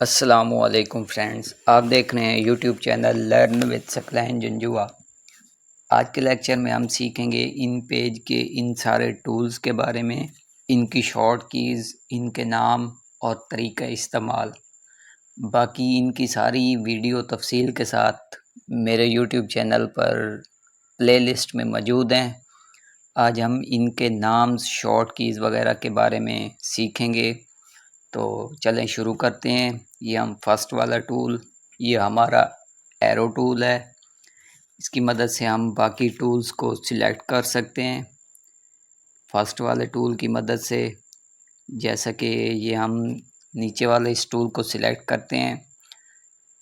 अस्सलामुअलैकुम फ्रेंड्स, आप देख रहे हैं YouTube channel learn with Saqlain Janjua. आज के लेक्चर में हम सीखेंगे इन पेज के इन सारे टूल्स के बारे में, इनकी शॉर्ट कीज़, इनके नाम और तरीका इस्तेमाल। बाकी इनकी सारी वीडियो तफसील के साथ मेरे यूट्यूब चैनल पर प्लेलिस्ट में मौजूद हैं। आज हम इनके नाम, शॉर्ट कीज़ वगैरह के बारे में सीखेंगे। तो चलें शुरू करते हैं। ये हम फर्स्ट वाला टूल, ये हमारा एरो टूल है। इसकी मदद से हम बाकी टूल्स को सिलेक्ट कर सकते हैं फर्स्ट वाले टूल की मदद से। जैसा कि ये हम नीचे वाले इस टूल को सिलेक्ट करते हैं,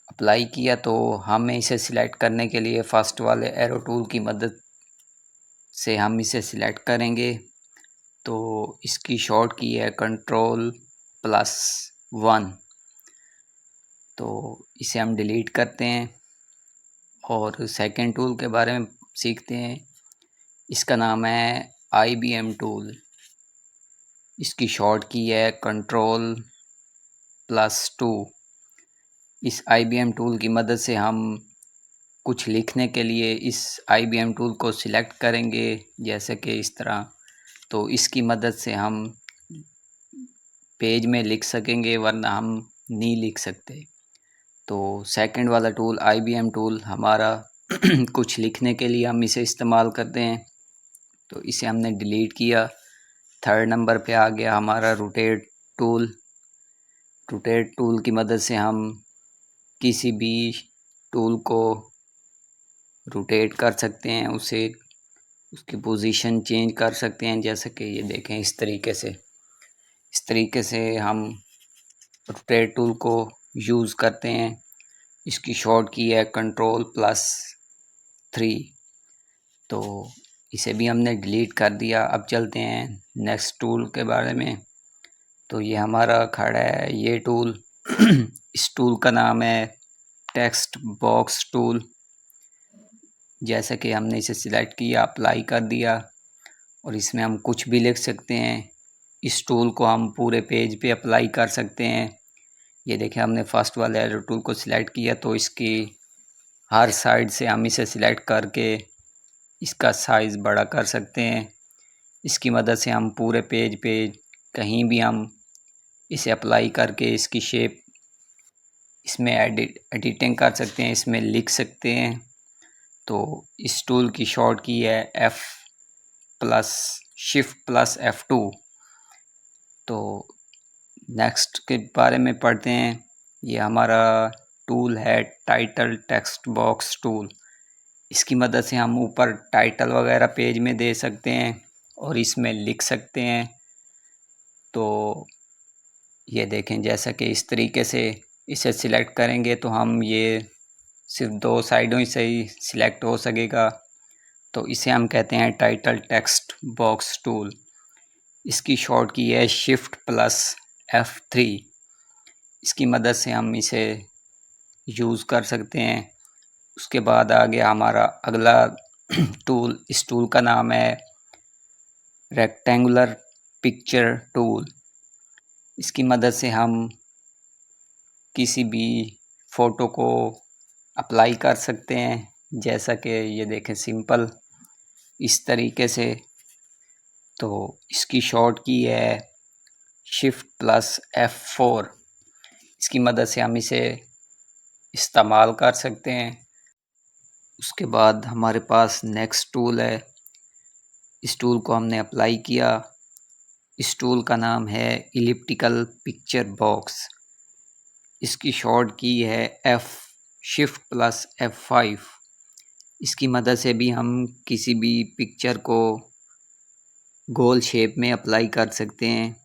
अप्लाई किया तो हमें इसे सिलेक्ट करने के लिए फर्स्ट वाले एरो टूल की मदद से हम इसे सिलेक्ट करेंगे। तो इसकी शॉर्ट की है Ctrl+1। तो इसे हम डिलीट करते हैं और सेकंड टूल के बारे में सीखते हैं। इसका नाम है IBM टूल। इसकी शॉर्ट की है Ctrl+2। इस IBM टूल की मदद से हम कुछ लिखने के लिए इस IBM टूल को सिलेक्ट करेंगे, जैसे कि इस तरह। तो इसकी मदद से हम पेज में लिख सकेंगे, वरना हम नहीं लिख सकते। तो सेकंड वाला टूल IBM टूल हमारा कुछ लिखने के लिए हम इसे इस्तेमाल करते हैं। तो इसे हमने डिलीट किया। थर्ड नंबर पे आ गया हमारा रोटेट टूल। रोटेट टूल की मदद से हम किसी भी टूल को रोटेट कर सकते हैं, उसे उसकी पोजीशन चेंज कर सकते हैं। जैसे कि ये देखें, इस तरीके से हम रोटेट टूल को यूज़ करते हैं। इसकी शॉर्ट की है Ctrl+3। तो इसे भी हमने डिलीट कर दिया। अब चलते हैं नेक्स्ट टूल के बारे में। तो ये हमारा खड़ा है ये टूल। इस टूल का नाम है टेक्स्ट बॉक्स टूल। जैसे कि हमने इसे सिलेक्ट किया, अप्लाई कर दिया और इसमें हम कुछ भी लिख सकते हैं। इस टूल को हम पूरे पेज पे अप्लाई कर सकते हैं। ये देखें, हमने फर्स्ट वाले एरो टूल को सिलेक्ट किया तो इसकी हर साइड से हम इसे सिलेक्ट करके इसका साइज़ बड़ा कर सकते हैं। इसकी मदद से हम पूरे पेज पे कहीं भी हम इसे अप्लाई करके इसकी शेप इसमें एडिटिंग कर सकते हैं, इसमें लिख सकते हैं। तो इस टूल की शॉर्ट की है Shift+F2। तो नेक्स्ट के बारे में पढ़ते हैं। ये हमारा टूल है टाइटल टेक्स्ट बॉक्स टूल। इसकी मदद से हम ऊपर टाइटल वगैरह पेज में दे सकते हैं और इसमें लिख सकते हैं। तो ये देखें, जैसा कि इस तरीके से इसे सिलेक्ट करेंगे तो हम ये सिर्फ दो साइडों से ही सिलेक्ट हो सकेगा। तो इसे हम कहते हैं टाइटल टेक्स्ट बॉक्स टूल। इसकी शॉर्ट की है Shift+F3। इसकी मदद से हम इसे यूज़ कर सकते हैं। उसके बाद आ गया हमारा अगला टूल। इस टूल का नाम है रेक्टेंगुलर पिक्चर टूल। इसकी मदद से हम किसी भी फ़ोटो को अप्लाई कर सकते हैं। जैसा कि ये देखें, सिंपल इस तरीके से। तो इसकी शॉर्ट की है Shift+F4। इसकी मदद से हम इसे इस्तेमाल कर सकते हैं। उसके बाद हमारे पास नेक्स्ट टूल है। इस टूल को हमने अप्लाई किया। इस टूल का नाम है इलिप्टिकल पिक्चर बॉक्स। इसकी शॉर्ट की है Shift+F5। इसकी मदद से भी हम किसी भी पिक्चर को गोल शेप में अप्लाई कर सकते हैं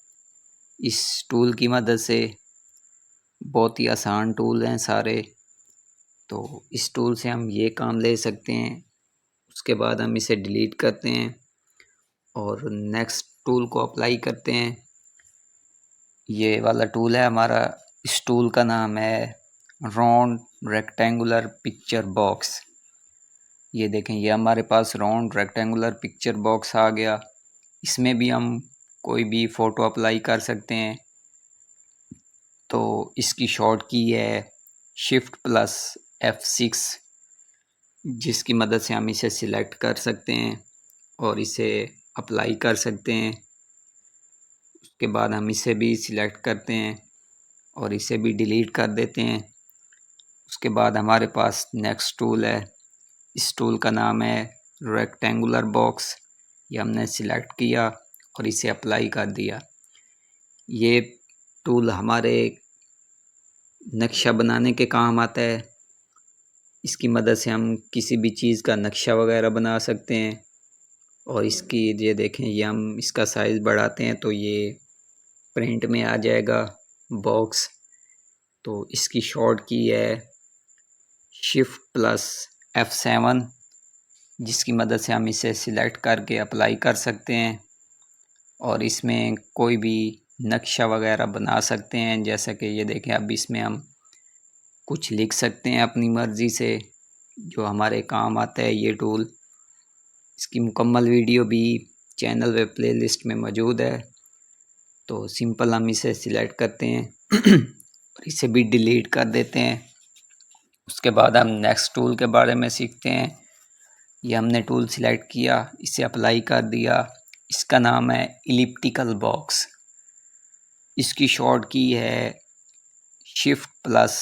इस टूल की मदद से। बहुत ही आसान टूल हैं सारे। तो इस टूल से हम ये काम ले सकते हैं। उसके बाद हम इसे डिलीट करते हैं और नेक्स्ट टूल को अप्लाई करते हैं। ये वाला टूल है हमारा। इस टूल का नाम है राउंड रेक्टेंगुलर पिक्चर बॉक्स। ये देखें, ये हमारे पास राउंड रेक्टेंगुलर पिक्चर बॉक्स आ गया। इसमें भी हम कोई भी फ़ोटो अप्लाई कर सकते हैं। तो इसकी शॉर्ट की है शिफ्ट प्लस F6, जिसकी मदद से हम इसे सिलेक्ट कर सकते हैं और इसे अप्लाई कर सकते हैं। उसके बाद हम इसे भी सिलेक्ट करते हैं और इसे भी डिलीट कर देते हैं। उसके बाद हमारे पास नेक्स्ट टूल है। इस टूल का नाम है रेक्टेंगुलर बॉक्स। ये हमने सिलेक्ट किया और इसे अप्लाई कर दिया। ये टूल हमारे नक्शा बनाने के काम आता है। इसकी मदद से हम किसी भी चीज़ का नक्शा वगैरह बना सकते हैं। और इसकी ये देखें, ये हम इसका साइज़ बढ़ाते हैं तो ये प्रिंट में आ जाएगा बॉक्स। तो इसकी शॉर्ट की है शिफ्ट प्लस F7, जिसकी मदद से हम इसे सिलेक्ट करके अप्लाई कर सकते हैं और इसमें कोई भी नक्शा वगैरह बना सकते हैं। जैसा कि ये देखें, अब इसमें हम कुछ लिख सकते हैं अपनी मर्ज़ी से, जो हमारे काम आता है ये टूल। इसकी मुकम्मल वीडियो भी चैनल वे प्लेलिस्ट में मौजूद है। तो सिंपल हम इसे सिलेक्ट करते हैं और इसे भी डिलीट कर देते हैं। उसके बाद हम नेक्स्ट टूल के बारे में सीखते हैं। ये हमने टूल सिलेक्ट किया, इसे अप्लाई कर दिया। इसका नाम है इलिप्टिकल बॉक्स। इसकी शॉर्ट की है शिफ्ट प्लस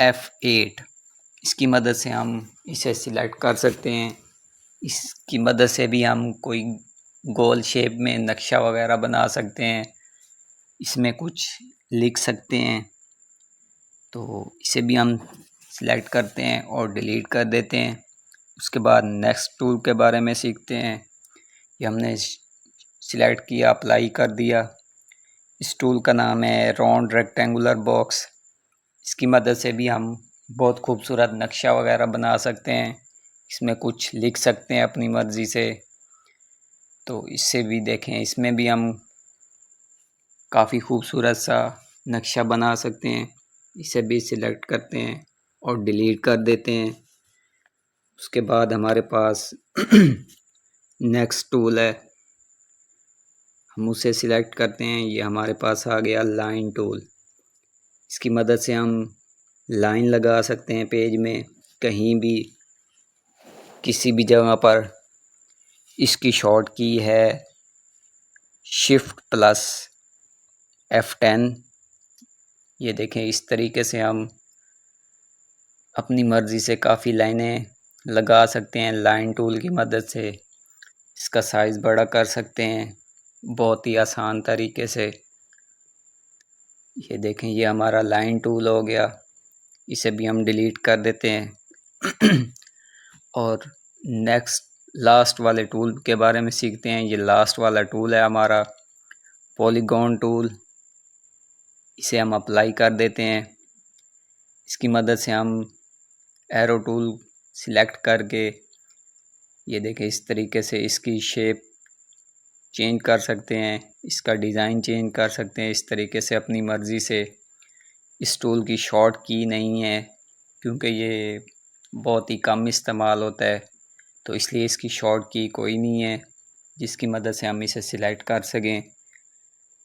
F8। इसकी मदद से हम इसे सिलेक्ट कर सकते हैं। इसकी मदद से भी हम कोई गोल शेप में नक्शा वगैरह बना सकते हैं, इसमें कुछ लिख सकते हैं। तो इसे भी हम सिलेक्ट करते हैं और डिलीट कर देते हैं। उसके बाद नेक्स्ट टूल के बारे में सीखते हैं। ये हमने सिलेक्ट किया, अप्लाई कर दिया। इस टूल का नाम है राउंड रेक्टेंगुलर बॉक्स। इसकी मदद से भी हम बहुत खूबसूरत नक्शा वगैरह बना सकते हैं, इसमें कुछ लिख सकते हैं अपनी मर्ज़ी से। तो इससे भी देखें, इसमें भी हम काफ़ी खूबसूरत सा नक्शा बना सकते हैं। इसे भी सिलेक्ट करते हैं और डिलीट कर देते हैं। उसके बाद हमारे पास नेक्स्ट टूल है, हम उसे सिलेक्ट करते हैं। ये हमारे पास आ गया लाइन टूल। इसकी मदद से हम लाइन लगा सकते हैं पेज में, कहीं भी, किसी भी जगह पर। इसकी शॉर्ट की है शिफ्ट प्लस F10। ये देखें, इस तरीके से हम अपनी मर्ज़ी से काफ़ी लाइनें लगा सकते हैं लाइन टूल की मदद से। इसका साइज़ बड़ा कर सकते हैं बहुत ही आसान तरीके से। ये देखें, ये हमारा लाइन टूल हो गया। इसे भी हम डिलीट कर देते हैं और नेक्स्ट लास्ट वाले टूल के बारे में सीखते हैं। ये लास्ट वाला टूल है हमारा पॉलीगॉन टूल। इसे हम अप्लाई कर देते हैं। इसकी मदद से हम एरो टूल सिलेक्ट करके, ये देखें, इस तरीके से इसकी शेप चेंज कर सकते हैं, इसका डिज़ाइन चेंज कर सकते हैं इस तरीके से अपनी मर्ज़ी से। इस टूल की शॉर्ट की नहीं है क्योंकि ये बहुत ही कम इस्तेमाल होता है, तो इसलिए इसकी शॉर्ट की कोई नहीं है जिसकी मदद से हम इसे सिलेक्ट कर सकें।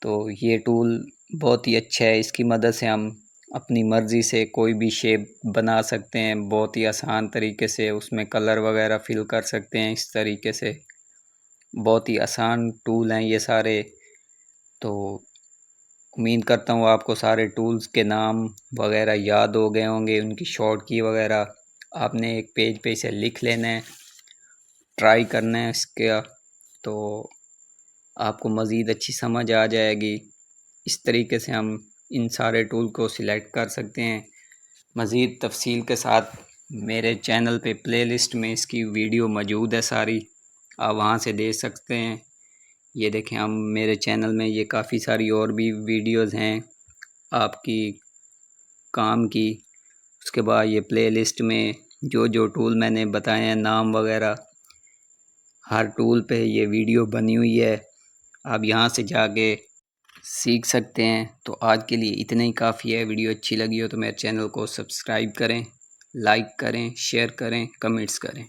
तो ये टूल बहुत ही अच्छा है। इसकी मदद से हम अपनी मर्ज़ी से कोई भी शेप बना सकते हैं बहुत ही आसान तरीके से, उसमें कलर वगैरह फिल कर सकते हैं इस तरीके से। बहुत ही आसान टूल हैं ये सारे। तो उम्मीद करता हूँ आपको सारे टूल्स के नाम वगैरह याद हो गए होंगे, उनकी शॉर्ट की वगैरह। आपने एक पेज पे इसे लिख लेना है, ट्राई करना है इसका, तो आपको मज़ीद अच्छी समझ आ जाएगी। इस तरीके से हम इन सारे टूल को सिलेक्ट कर सकते हैं। मज़ीद तफसील के साथ मेरे चैनल पे प्लेलिस्ट में इसकी वीडियो मौजूद है सारी, आप वहाँ से देख सकते हैं। ये देखें, हम मेरे चैनल में ये काफ़ी सारी और भी वीडियोज़ हैं आपकी काम की। उसके बाद ये प्लेलिस्ट में जो जो टूल मैंने बताए हैं नाम वगैरह, हर टूल पे ये वीडियो बनी हुई है, आप यहाँ से जाके सीख सकते हैं। तो आज के लिए इतना ही काफ़ी है। वीडियो अच्छी लगी हो तो मेरे चैनल को सब्सक्राइब करें, लाइक करें, शेयर करें, कमेंट्स करें।